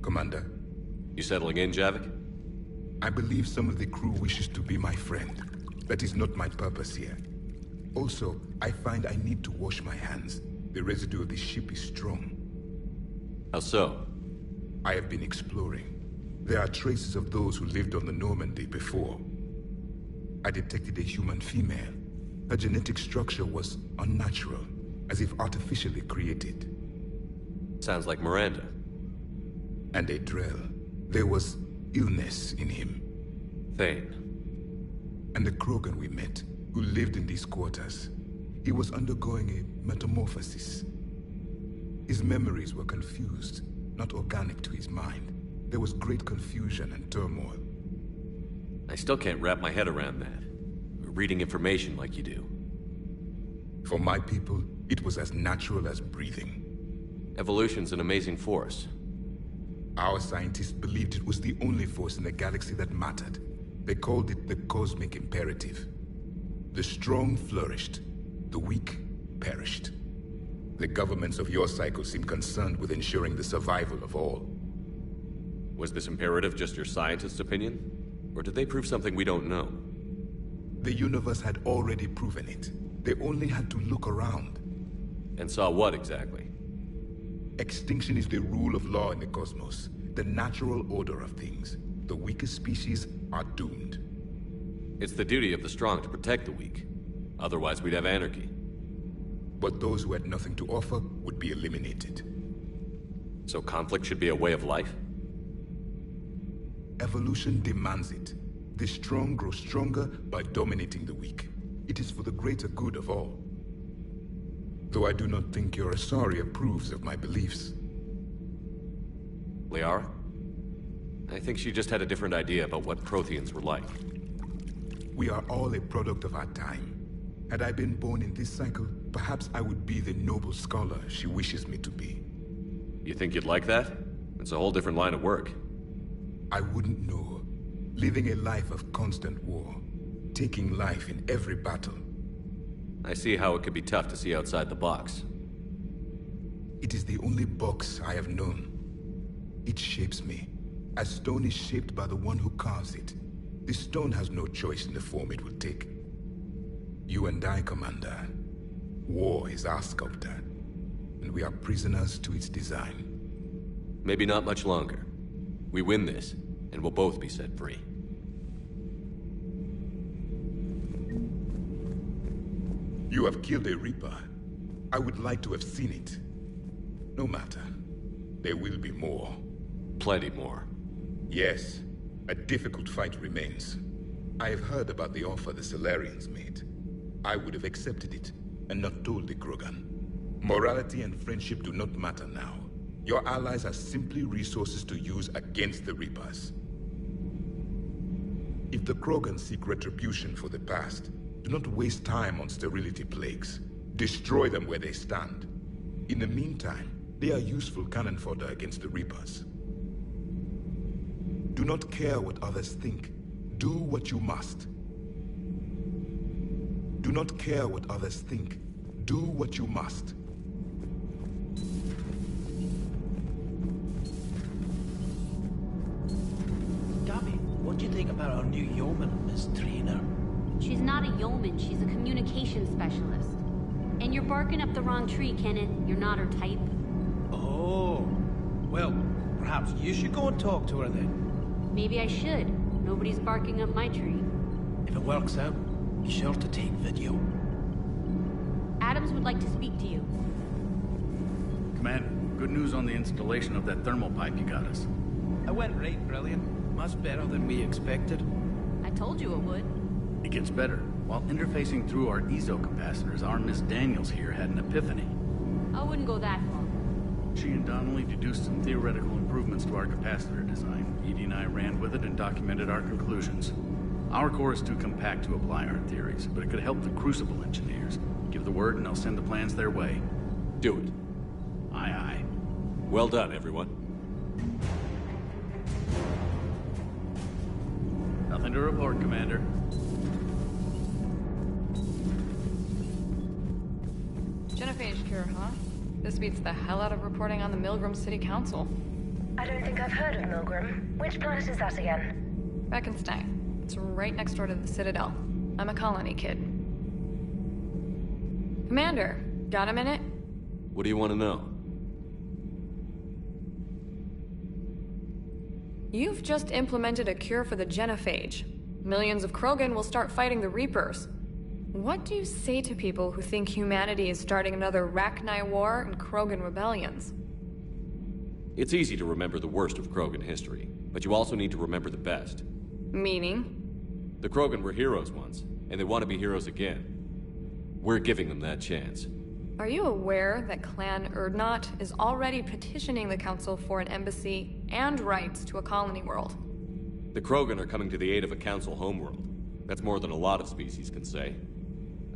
V: Commander.
E: You settling in, Javik?
V: I believe some of the crew wishes to be my friend. That is not my purpose here. Also, I find I need to wash my hands. The residue of the ship is strong.
E: How so?
V: I have been exploring. There are traces of those who lived on the Normandy before. I detected a human female. Her genetic structure was unnatural, as if artificially created.
E: Sounds like Miranda.
V: And a Drell. There was illness in him.
E: Thane.
V: And the Krogan we met, who lived in these quarters. He was undergoing a metamorphosis. His memories were confused, not organic to his mind. There was great confusion and turmoil.
E: I still can't wrap my head around that. Reading information like you do.
V: For my people, it was as natural as breathing.
E: Evolution's an amazing force.
V: Our scientists believed it was the only force in the galaxy that mattered. They called it the cosmic imperative. The strong flourished, the weak perished. The governments of your cycle seem concerned with ensuring the survival of all.
E: Was this imperative just your scientist's opinion? Or did they prove something we don't know?
V: The universe had already proven it. They only had to look around.
E: And saw what exactly?
V: Extinction is the rule of law in the cosmos, the natural order of things. The weakest species are doomed.
E: It's the duty of the strong to protect the weak. Otherwise, we'd have anarchy.
V: But those who had nothing to offer would be eliminated.
E: So conflict should be a way of life?
V: Evolution demands it. The strong grow stronger by dominating the weak. It is for the greater good of all. Though I do not think your Asari approves of my beliefs.
E: Liara? I think she just had a different idea about what Protheans were like.
V: We are all a product of our time. Had I been born in this cycle, perhaps I would be the noble scholar she wishes me to be.
E: You think you'd like that? It's a whole different line of work.
V: I wouldn't know. Living a life of constant war. Taking life in every battle.
E: I see how it could be tough to see outside the box.
V: It is the only box I have known. It shapes me, as stone is shaped by the one who carves it. This stone has no choice in the form it will take. You and I, Commander. War is our sculptor, and we are prisoners to its design.
E: Maybe not much longer. We win this, and we'll both be set free.
V: You have killed a Reaper. I would like to have seen it. No matter. There will be more.
E: Plenty more.
V: Yes. A difficult fight remains. I have heard about the offer the Solarians made. I would have accepted it, and not told the Krogan. Morality and friendship do not matter now. Your allies are simply resources to use against the Reapers. If the Krogan seek retribution for the past, do not waste time on sterility plagues. Destroy them where they stand. In the meantime, they are useful cannon fodder against the Reapers. Do not care what others think. Do what you must. Do not care what others think. Do what you must.
J: Gabby, what do you think about our new yeoman, Miss Trainer?
L: She's not a yeoman, she's a communications specialist. And you're barking up the wrong tree, Kenneth. You're not her type.
J: Oh. Well, perhaps you should go and talk to her then.
L: Maybe I should. Nobody's barking up my tree.
J: If it works out, be sure to take video.
L: Adams would like to speak to you.
W: Commander, good news on the installation of that thermal pipe you got us.
J: It went right brilliant. Much better than we expected.
L: I told you it would.
W: It gets better. While interfacing through our ezo capacitors, our Miss Daniels here had an epiphany.
L: I wouldn't go that far.
W: She and Donnelly deduced some theoretical improvements to our capacitor design. Edie and I ran with it and documented our conclusions. Our core is too compact to apply our theories, but it could help the Crucible engineers. Give the word and I'll send the plans their way.
E: Do it.
W: Aye, aye.
E: Well done, everyone.
W: Nothing to report, Commander.
X: Genophage cure, huh? This beats the hell out of reporting on the Milgram City Council.
I: I don't think I've heard of Milgram. Which planet is that again?
X: Beckenstein. It's right next door to the Citadel. I'm a colony kid. Commander, got a minute?
E: What do you want to know?
X: You've just implemented a cure for the genophage. Millions of Krogan will start fighting the Reapers. What do you say to people who think humanity is starting another Rachni War and Krogan rebellions?
E: It's easy to remember the worst of Krogan history, but you also need to remember the best.
X: Meaning?
E: The Krogan were heroes once, and they want to be heroes again. We're giving them that chance.
X: Are you aware that Clan Urdnot is already petitioning the Council for an embassy and rights to a colony world?
E: The Krogan are coming to the aid of a Council homeworld. That's more than a lot of species can say.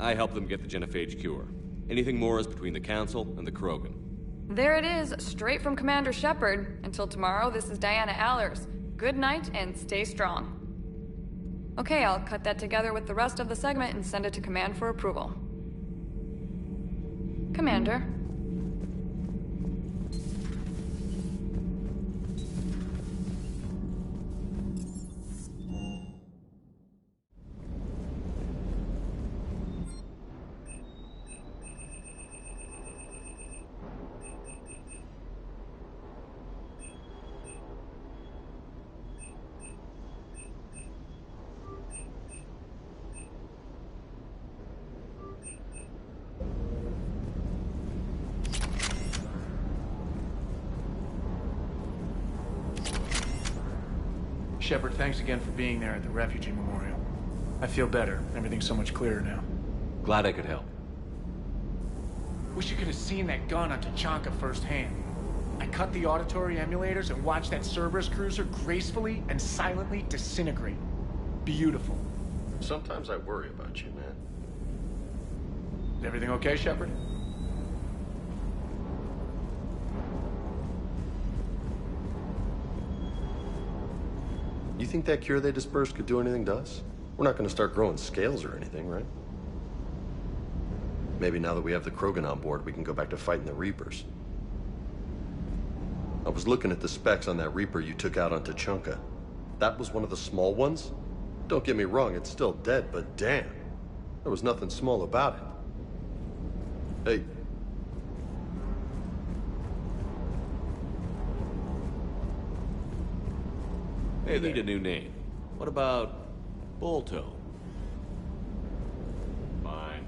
E: I help them get the genophage cure. Anything more is between the Council and the Krogan.
X: There it is, straight from Commander Shepard. Until tomorrow, this is Diana Allers. Good night and stay strong. Okay, I'll cut that together with the rest of the segment and send it to Command for approval. Commander.
Y: Shepard, thanks again for being there at the Refugee Memorial. I feel better. Everything's so much clearer now.
E: Glad I could help.
Y: Wish you could have seen that gun on Tachanka firsthand. I cut the auditory emulators and watched that Cerberus cruiser gracefully and silently disintegrate. Beautiful.
B: Sometimes I worry about you, man.
Y: Is everything okay, Shepard?
B: You think that cure they dispersed could do anything to us? We're not going to start growing scales or anything, right? Maybe now that we have the Krogan on board, we can go back to fighting the Reapers. I was looking at the specs on that Reaper you took out on Tuchanka. That was one of the small ones? Don't get me wrong, it's still dead, but damn. There was nothing small about it. Hey.
E: Hey, need a new name. What about Bolto? Fine.